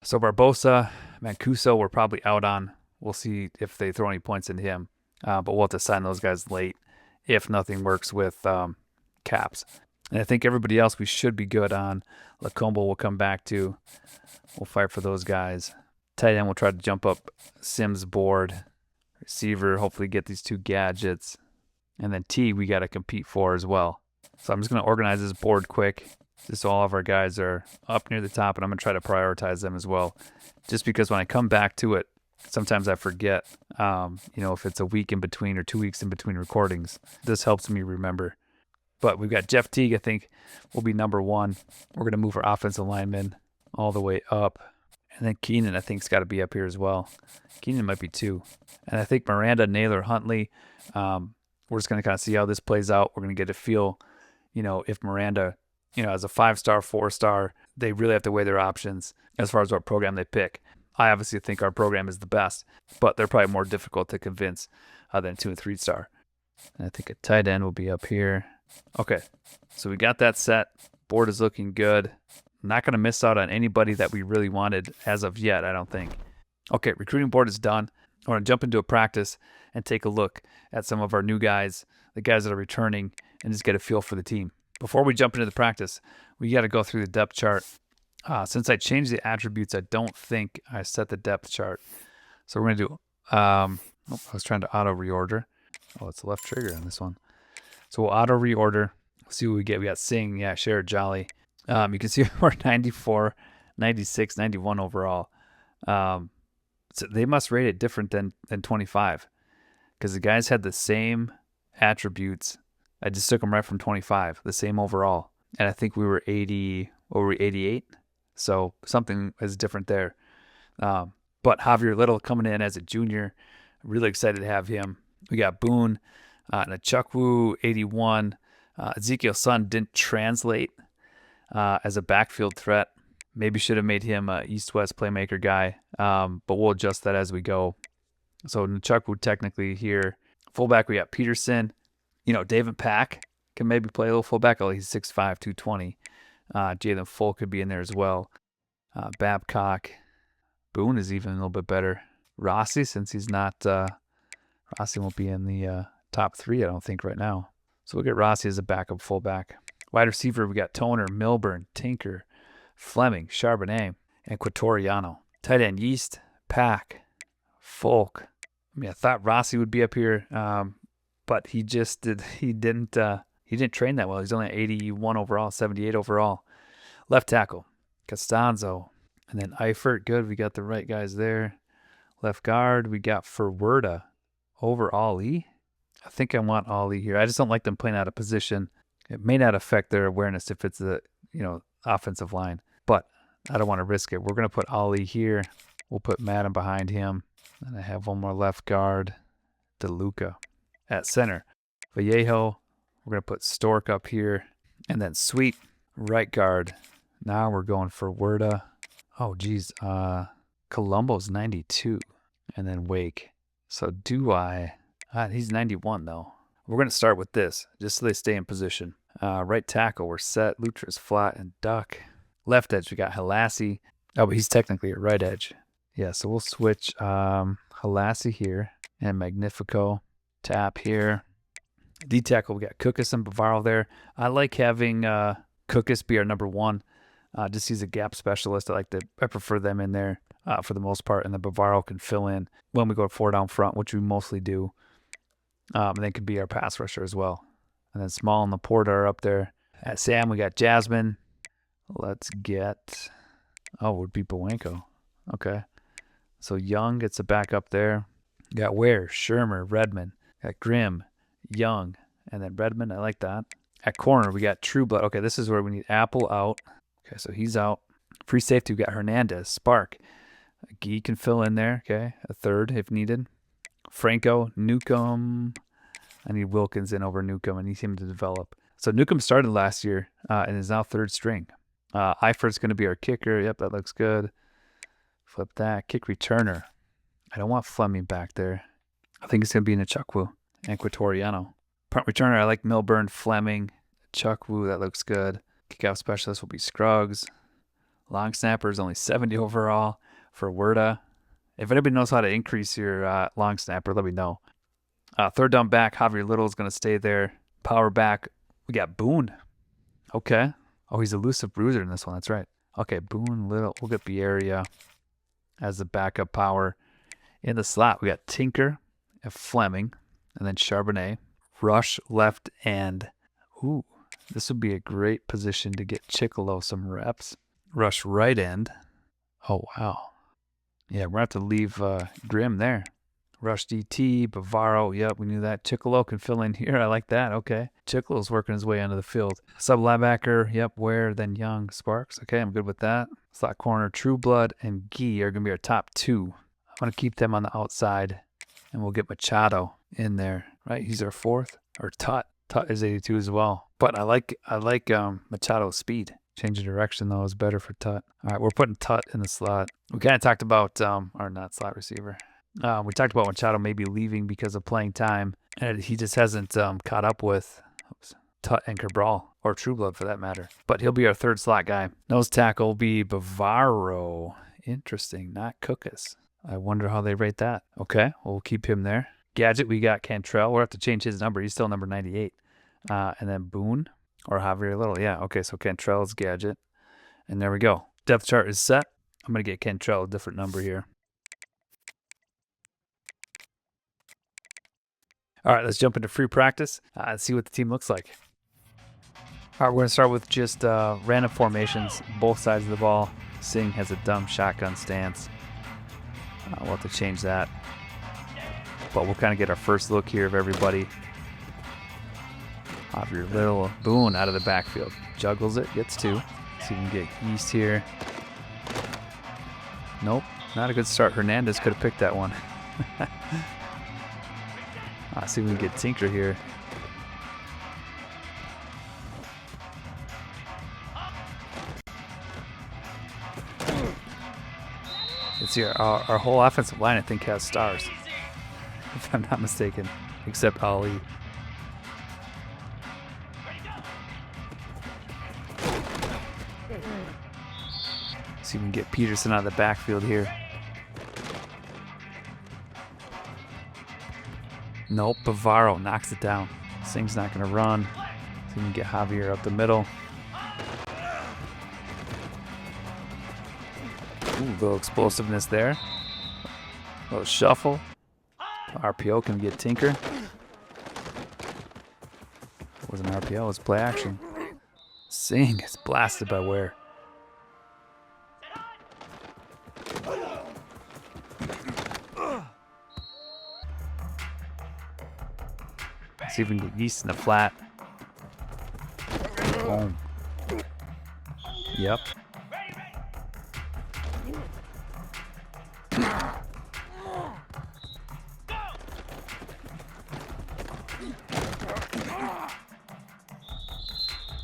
So Barbosa, Mancuso, we're probably out on. We'll see if they throw any points into him. But we'll have to sign those guys late if nothing works with Caps. And I think everybody else we should be good on. Lacombo will come back to. We'll fight for those guys. Tight end, we'll try to jump up Sims' board. Receiver, hopefully get these 2 gadgets. And then T, we got to compete for as well. So I'm just going to organize this board quick. Just so all of our guys are up near the top, and I'm going to try to prioritize them as well. Just because when I come back to it, sometimes I forget, if it's a week in between or 2 weeks in between recordings. This helps me remember. But we've got Jeff Teague, I think, will be number 1. We're going to move our offensive lineman all the way up. And then Keenan, I think, has got to be up here as well. Keenan might be 2. And I think Miranda, Nailor, Huntley, we're just going to kind of see how this plays out. We're going to get a feel, if Miranda, as a 5-star, 4-star, they really have to weigh their options as far as what program they pick. I obviously think our program is the best, but they're probably more difficult to convince than 2- and 3-star. And I think a tight end will be up here. Okay, so we got that set. Board is looking good. Not going to miss out on anybody that we really wanted as of yet, I don't think. Okay, recruiting board is done. I want to jump into a practice and take a look at some of our new guys, the guys that are returning, and just get a feel for the team. Before we jump into the practice, we got to go through the depth chart. Since I changed the attributes, I don't think I set the depth chart. So we're going to do, I was trying to auto reorder. Oh, it's the left trigger on this one. So we'll auto reorder. See what we get. We got Singh, yeah, Sherrod Jolly. You can see we're 94, 96, 91 overall. So they must rate it different than 25. because the guys had the same attributes. I just took them right from 25, the same overall. And I think we were 80, or were we 88? So something is different there. But Javier Little coming in as a junior. Really excited to have him. We got Boone, Nachukwu, 81. Ezekiel Sun didn't translate as a backfield threat. Maybe should have made him a east-west playmaker guy, but we'll adjust that as we go. So Nachukwu technically here. Fullback, we got Peterson. David Pack can maybe play a little fullback. Oh, he's 6'5", 220. Jalen Full could be in there as well. Babcock. Boone is even a little bit better. Rossi, since he's not, Rossi won't be in the top 3, I don't think, right now. So we'll get Rossi as a backup fullback. Wide receiver, we got Toner, Milburn, Tinker, Fleming, Charbonnet, and Quatoriano. Tight end, Yeast, Pack, Folk. I thought Rossi would be up here, but he didn't train that well. He's only 81 overall, 78 overall. Left tackle, Costanzo, and then Eifert. Good, we got the right guys there. Left guard, we got Ferwerda over Ali. I think I want Ali here. I just don't like them playing out of position. It may not affect their awareness if it's the offensive line, but I don't want to risk it. We're going to put Ali here. We'll put Madden behind him. And I have one more left guard, DeLuca. At center, Vallejo. We're going to put Stork up here. And then Sweet, right guard. Now we're going for Werda. Oh, geez. Colombo's 92. And then Wake. So he's 91, though. We're going to start with this, just so they stay in position. Right tackle, we're set. Lutra's flat and duck. Left edge, we got Halassi. Oh, but he's technically a right edge. Yeah, so we'll switch Halassi here and Magnifico. Tap here. D tackle, we got Cookus and Bavaro there. I like having Cookus be our number 1. Just he's a gap specialist. I prefer them in there for the most part, and the Bavaro can fill in when we go 4 down front, which we mostly do. And then could be our pass rusher as well. And then Small and Laporta are up there. At Sam, we got Jasmine. Let's get... Oh, it would be Bowenko. Okay. So Young gets a back up there. Got Ware, Shermer, Redmond. Got Grimm, Young, and then Redmond. I like that. At corner, we got Trueblood. Okay, this is where we need Apple out. Okay, so he's out. Free safety, we got Hernandez, Spark. Gee can fill in there. Okay, a third if needed. Franco, Newcomb. I need Wilkins in over Newcomb. I need him to develop. So Newcomb started last year and is now 3rd string. Eifert's going to be our kicker. Yep, that looks good. Flip that. Kick returner. I don't want Fleming back there. I think it's going to be Nachukwu and Quatoriano. Punt returner, I like Milburn, Fleming, Nachukwu. That looks good. Kickoff specialist will be Scruggs. Long snapper is only 70 overall for Werda. If anybody knows how to increase your long snapper, let me know. 3rd down back, Javier Little is going to stay there. Power back, we got Boone. Okay. Oh, he's elusive bruiser in this one. That's right. Okay, Boone, Little. We'll get Bieria as the backup power. In the slot, we got Tinker and Fleming, and then Charbonnet. Rush left end. Ooh, this would be a great position to get Chicolo some reps. Rush right end. Oh, wow. Yeah, we're going to have to leave Grimm there. Rush DT, Bavaro. Yep, we knew that. Chicolo can fill in here. I like that. Okay. Chicolo's working his way onto the field. Sub linebacker. Yep, Ware, then Young, Sparks. Okay, I'm good with that. Slot corner, Trueblood and Gee are going to be our top 2. I'm going to keep them on the outside, and we'll get Machado in there. Right? He's our 4th. Or Tut. Tut is 82 as well. But I like Machado's speed. Change of direction, though, is better for Tut. All right, we're putting Tut in the slot. We kind of talked about, or not slot receiver. We talked about Machado maybe leaving because of playing time, and he just hasn't caught up with Tut and Cabral, or Trueblood for that matter. But he'll be our 3rd slot guy. Nose tackle will be Bavaro. Interesting, not Cookus. I wonder how they rate that. Okay, we'll keep him there. Gadget, we got Cantrell. We'll have to change his number. He's still number 98. And then Boone or Javier Little. Yeah, okay, so Cantrell's Gadget. And there we go. Depth chart is set. I'm going to get Cantrell a different number here. All right, let's jump into free practice and see what the team looks like. All right, we're going to start with just random formations, both sides of the ball. Singh has a dumb shotgun stance. We'll have to change that. But we'll kind of get our first look here of everybody. Off your little Boone out of the backfield. Juggles it, gets 2. See if we can get East here. Nope, not a good start. Hernandez could have picked that one. See if we can get Tinker here. Let's see, our whole offensive line, I think, has stars, if I'm not mistaken, except Ali. See if we can get Peterson out of the backfield here. Nope, Bavaro knocks it down. This thing's not going to run. See if we can get Javier up the middle. Ooh, a little explosiveness there. A little shuffle. RPO can get Tinker. It wasn't RPO, it was play action. Sing is blasted by Ware. See if we can get Yeast in the flat. Boom. Yep.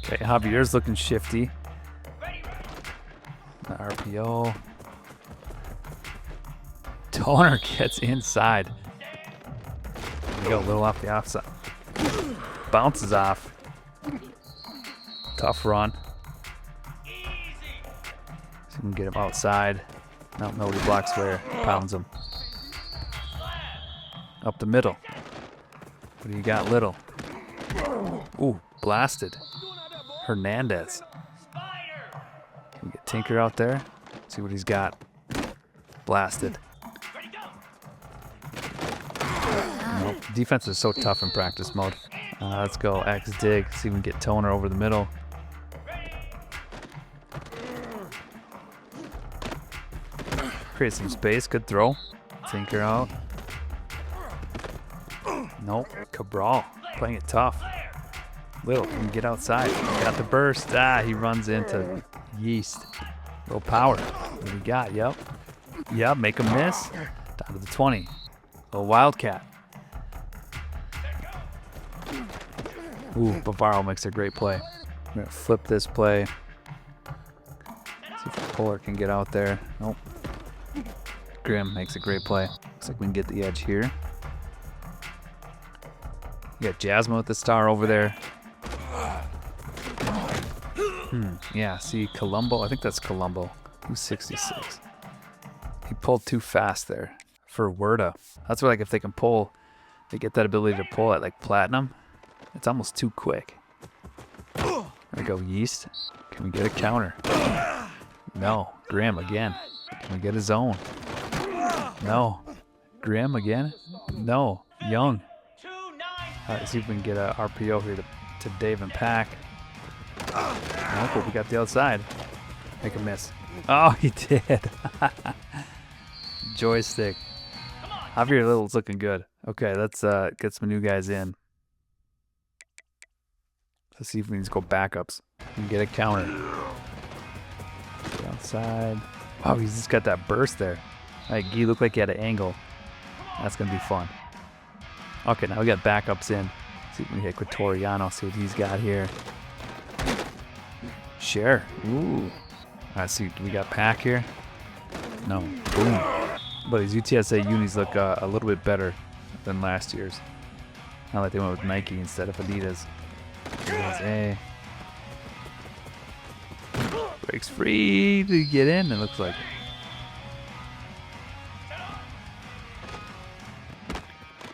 Okay, Javier's looking shifty. The RPO. Toner gets inside. There we go, a little off the offside. Bounces off. Tough run. So we can get him outside. No, nobody blocks Ware. Pounds him. Up the middle. What do you got, Little? Ooh, blasted. Hernandez. Can we get Tinker out there? See what he's got. Blasted. Nope. Defense is so tough in practice mode. Let's go X dig. See if we can get Toner over the middle. Create some space. Good throw. Tinker out. Nope. Cabral playing it tough. Little can get outside. Got the burst. He runs into Yeast. Little power. What do we got? Yep. Yep. Make him miss. Down to the 20. Little Wildcat. Ooh, Bavaro makes a great play. I'm going to flip this play. See if Polar can get out there. Nope. Grimm makes a great play. Looks like we can get the edge here. You got Jasmine with the star over there. Yeah, see Colombo. I think that's Colombo. 266. He pulled too fast there for Werda. That's where, like, if they can pull, they get that ability to pull at like platinum. It's almost too quick. There we go, Yeast. Can we get a counter? No. Grimm again. Can we get a zone? No. Grimm again? No. Young. All right, see if we can get a RPO here to Dave and Pack. Nope, but we got the outside. Make a miss. Oh, he did. Joystick. Javier Little's looking good. Okay, let's get some new guys in. Let's see if we can just go backups and get a counter. Get outside. Wow, he's just got that burst there. Like, he looked like he had an angle. That's going to be fun. Okay, now we got backups in. See if we can hit Quatoriano, see what he's got here. Share. Ooh. All right, see, do we got Pack here? No. Boom. But his UTSA unis look a little bit better than last year's. Not like they went with Nike instead of Adidas. A. Breaks free to get in, it looks like.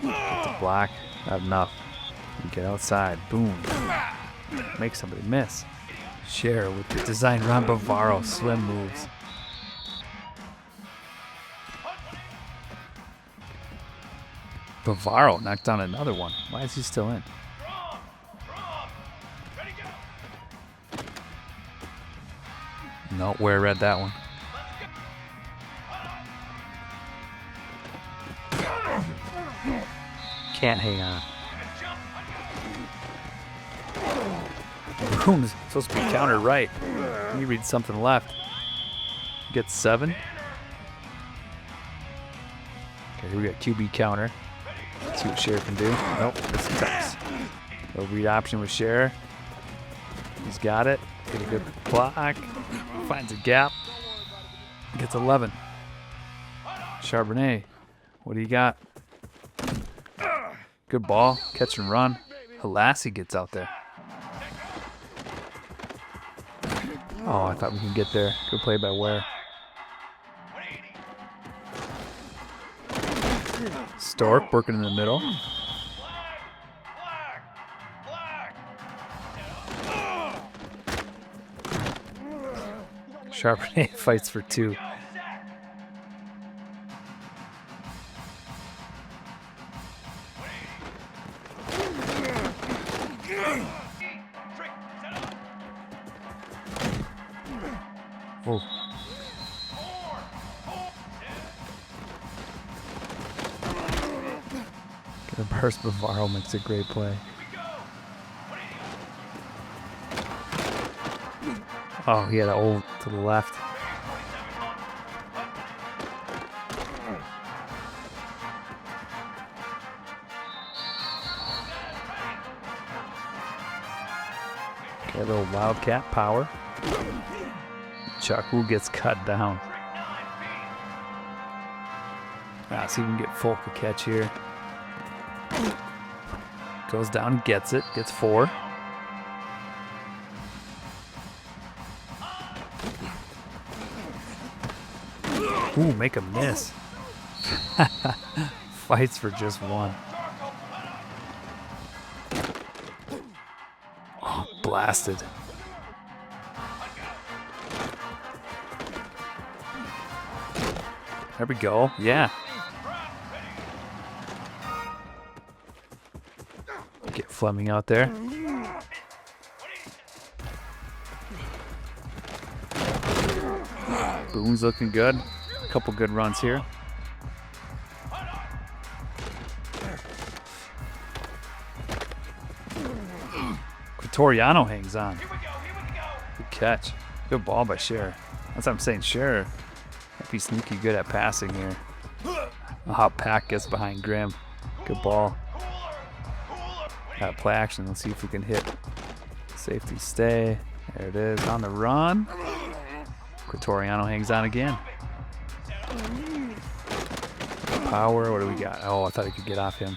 Get the block. Not enough. You get outside. Boom. Make somebody miss. Share with the design run. Bavaro. Slim moves. Bavaro knocked down another one. Why is he still in? No, Ware read that one. Can't hang on. Boom's supposed to be counter right. You read something left. Gets 7. Okay, here we got QB counter. Let's see what Cher can do. Nope, it's text. A read option with Cher. He's got it. Get a good block. Finds a gap. Gets 11. Charbonnet, what do you got? Good ball. Catch and run. Halassi gets out there. Oh, I thought we could get there. Good play by Ware. Stork working in the middle. Charbonnet fights for 2. Oh. The burst Bavaro makes a great play. Oh, he had an old to the left. Okay, a little wildcat power. Chaku gets cut down. See if we can get Folk a catch here. Goes down, gets it, gets 4. Ooh, make a miss. Fights for just 1. Oh, blasted. There we go. Yeah. Get Fleming out there. Boone's looking good. A couple good runs here. Toriano hangs on. Good catch. Good ball by Cher. That's what I'm saying. Cher might be sneaky good at passing here. A hot pack gets behind Grimm. Good ball. Got play action. Let's see if we can hit. Safety stay. There it is. On the run. Toriano hangs on again. Power. What do we got? Oh, I thought he could get off him.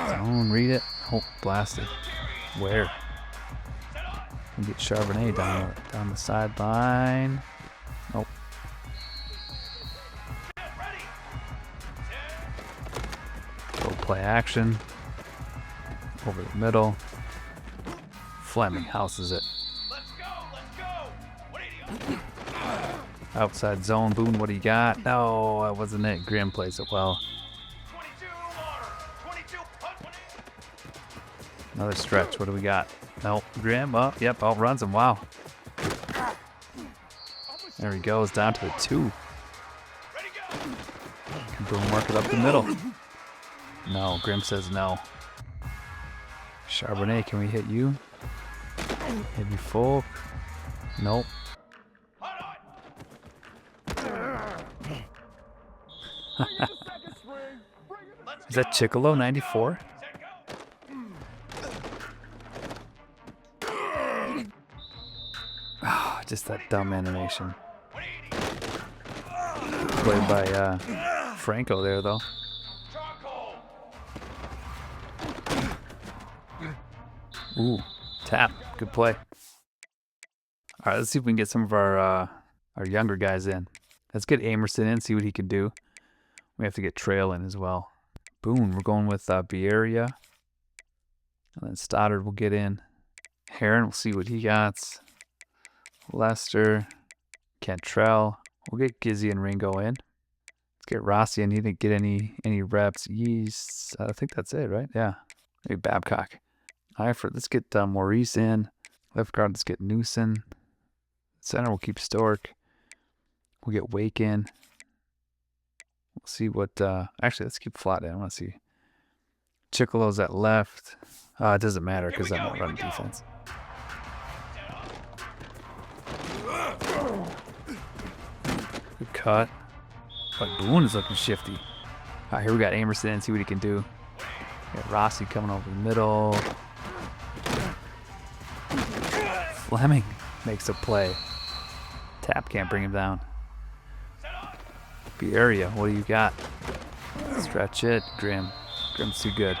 Zone, read it. Oh, blasted. Where? We get Charbonnet down the sideline. Nope. Go play action. Over the middle. Fleming houses it. Outside zone. Boone, what do you got? No, that wasn't it. Grimm plays it well. Another stretch. What do we got? No, Grimm up. Yep, outruns him. Wow. There he goes. Down to the 2. Can Boone work it up the middle? No, Grimm says no. Charbonnet, can we hit you? Maybe Folk? Nope. Is that Chicolo 94? Oh, just that dumb animation. Played by Franco there, though. Ooh, tap. Good play. All right, let's see if we can get some of our younger guys in. Let's get Amerson in, see what he can do. We have to get Trail in as well. Boone, we're going with Bieria. And then Stoddard will get in. Heron, we'll see what he got. Lester, Cantrell. We'll get Gizzy and Ringo in. Let's get Rossi in. He didn't get any reps. Yeast, I think that's it, right? Yeah. Maybe Babcock. Eifert, let's get Maurice in. Left guard, let's get Newson. Center, we'll keep Stork. We'll get Wake in. We'll see what, actually, let's keep flat in. I want to see. Chicolo's at left. It doesn't matter because I'm not running defense. Good cut. But Boone is looking shifty. All right, here we got Amerson. See what he can do. We got Rossi coming over the middle. Fleming makes a play. Tap can't bring him down. Area, what do you got? Stretch it, Grim. Grim's too good.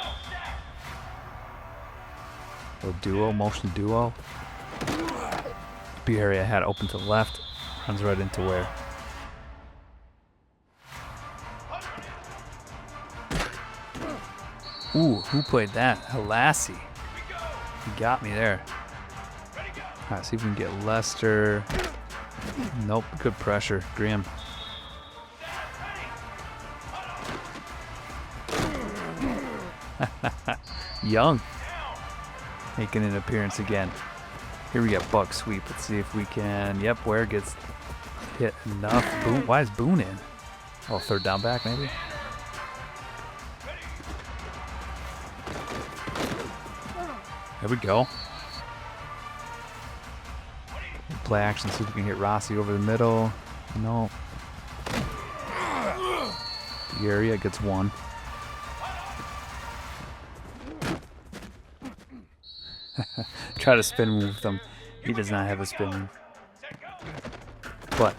Little duo, motion duo. Area had open to the left. Runs right into where? Ooh, who played that? Halassi. He got me there. All right, see if we can get Lester. Nope, good pressure. Grim. Young making an appearance again. Here we got Buck sweep. Let's see if we can. Yep, Ware gets hit enough. Boone, why is Boone in? Oh, third down back maybe. There we go. Play action. See if we can hit Rossi over the middle. No. The area gets one. Try to spin move with him. He does not have a spin move. But,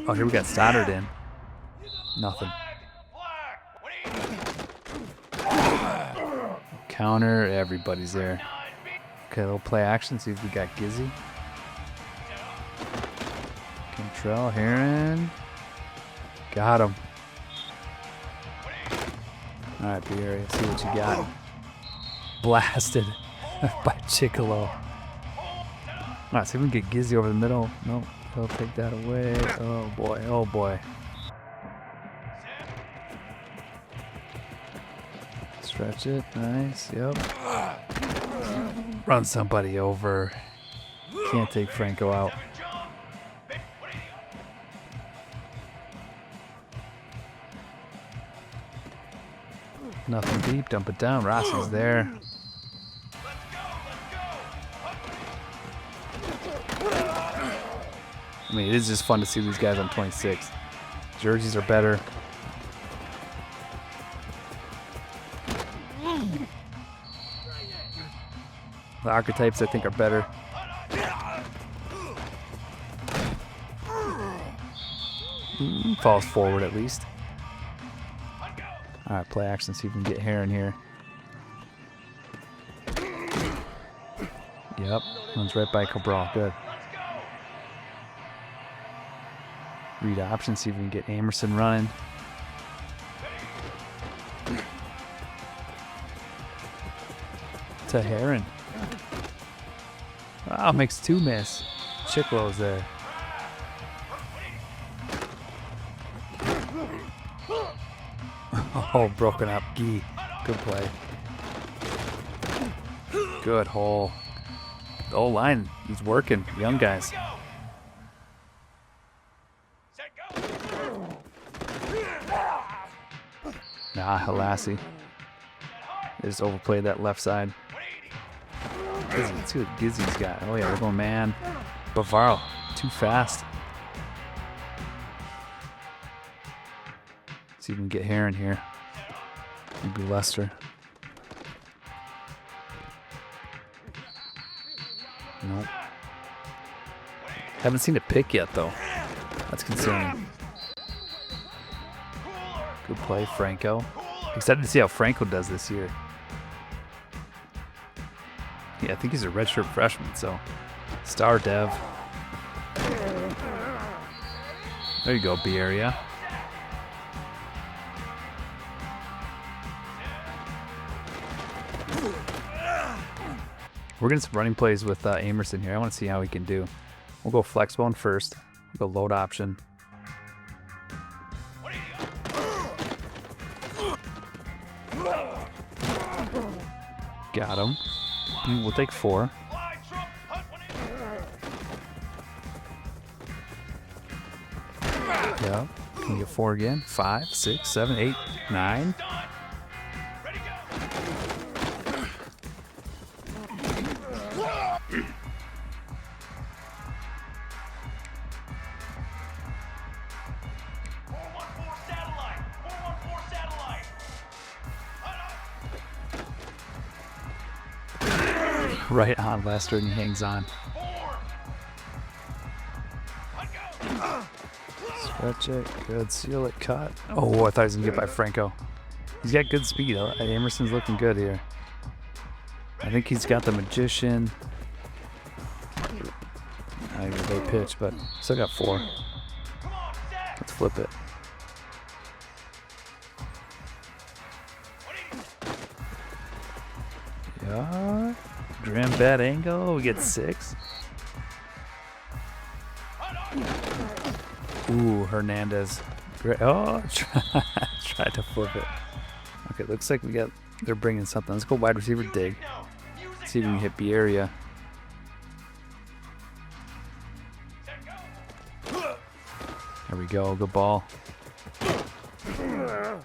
oh, here we got Stoddard in. Nothing. Counter, everybody's there. Okay, little play action. See if we got Gizzy. Cantrell, Heron. Got him. All right, Area, see what you got. Blasted by Chicolo. All right, see if we can get Gizzy over the middle. Nope, he'll take that away. Oh boy, oh boy. Stretch it, nice, yep. Run somebody over. Can't take Franco out. Nothing deep, dump it down. Rossi's there. I mean, it is just fun to see these guys on 26. Jerseys are better. The archetypes, I think, are better. Falls forward at least. All right, play action. See if we can get Heron here. Yep, runs right by Cabral. Good. Read option. See if we can get Amerson running. To Heron. Wow, makes two miss. Chiclo's there. Oh, broken up. Gee. Good play. Good hole. The whole line is working. Young guys. Nah, Halassi. They just overplayed that left side. Let's see what Gizzy's got. Oh yeah, we're going man. Bavaro, too fast. See if we can get Heron here. Maybe Lester. Nope. Haven't seen a pick yet though. That's concerning. Good play, Franco. Excited to see how Franco does this year. Yeah, I think he's a redshirt freshman, so star dev. There you go, B area. We're getting some running plays with Amerson here. I want to see how he can do. We'll go flex bone first. We'll go load option. Got him. We'll take 4. Yeah. Can you get 4 again? 5, 6, 7, 8, 9. Right on Lester, and he hangs on. Stretch it, good, seal it, cut. Oh, I thought he was gonna get by Franco. He's got good speed. Emerson's looking good here. I think he's got the magician. Not even a great pitch, but still got 4. Let's flip it. Yeah. Grim bad angle. We get 6. Ooh, Hernandez. Great. Oh, tried to flip it. Okay, looks like they're bringing something. Let's go wide receiver dig. See if we can hit Bierria. There we go. Good ball. All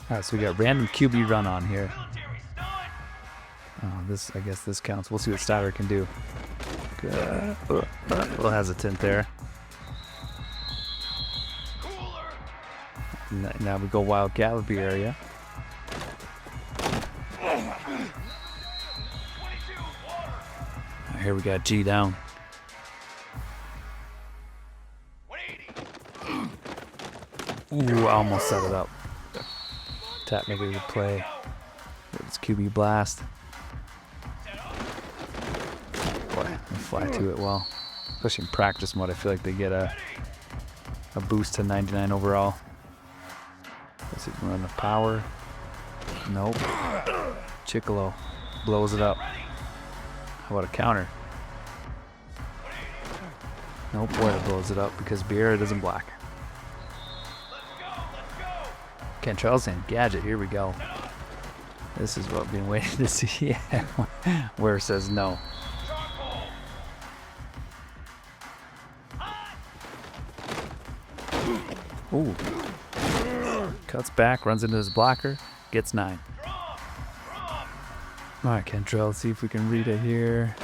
right, so we got random QB run on here. Oh, I guess this counts. We'll see what Styler can do. Good. A little hesitant there. Now we go Wildcat with Bierria. Here we got G down. Ooh, I almost set it up. Tap, make a good play. It's QB blast. Boy, they fly to it well. Especially in practice mode, I feel like they get a boost to 99 overall. Let's see if we can run the power. Nope. Chicolo blows it up. How about a counter? Nope, boy, it blows it up because Bierria doesn't block. Cantrell's in gadget. Here we go. This is what I've been waiting to see. Where it says no. Ooh. Cuts back, runs into his blocker, gets 9. All right, Cantrell, let's see if we can read it here.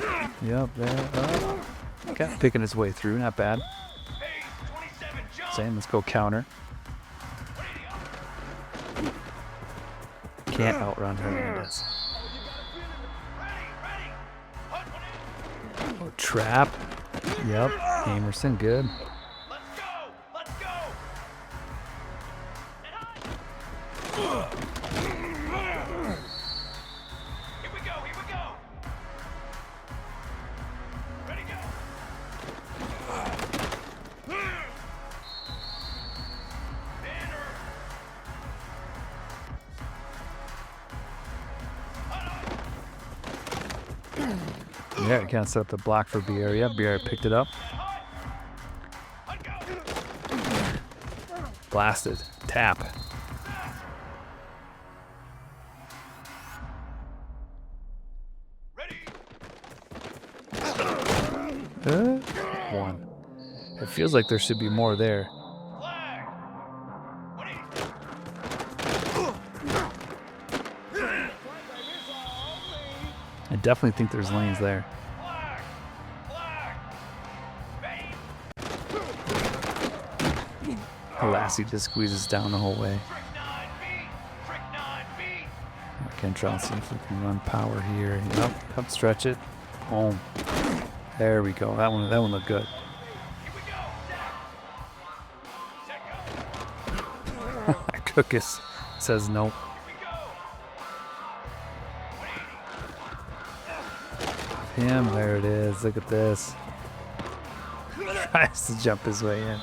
Yep, there. Oh. Got picking his way through, not bad. Same, let's go counter. Can't outrun Hernandez. Oh, trap. Yep, Emerson, good. Yeah, kind of set up the block for Bierria. Bierria picked it up. Blasted. Tap. One. It feels like there should be more there. I definitely think there's lanes there. Lassie just squeezes down the whole way. Cantrell, see if we can run power here. Yep, stretch it. Boom. There we go. That one looked good. Cookus says nope. Him, there it is. Look at this. Tries to jump his way in.